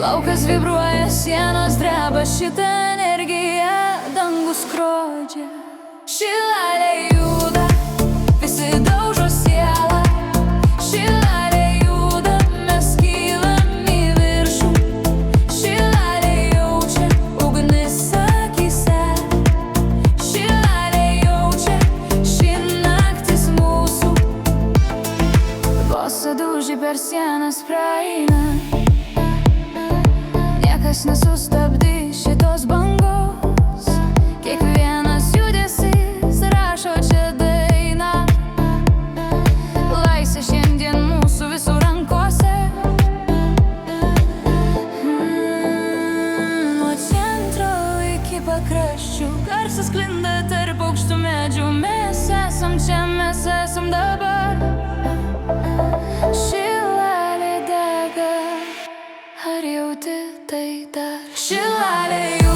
Laukas vibruoja, sienos dreba, šitą energiją dangus skrodžia. Šilalė juda, visi daužo sielą. Šilalė juda, mes kylam į viršų. Šilalė jaučia ugnis akyse. Šilalė jaučia, ši naktis mūsų. Vos sudauži per sienas praeina. Niekas nesustabdys šitos bangos. Kiekvienas judesys rašo čia dainą. Laisvė šiandien mūsų visų rankose. Nuo centro iki pakraščių garsas sklinda tarp aukštų medžių. Mes esam čia, mes esam dabar. Šilalė dega, ar jauti tai dar? Šilalė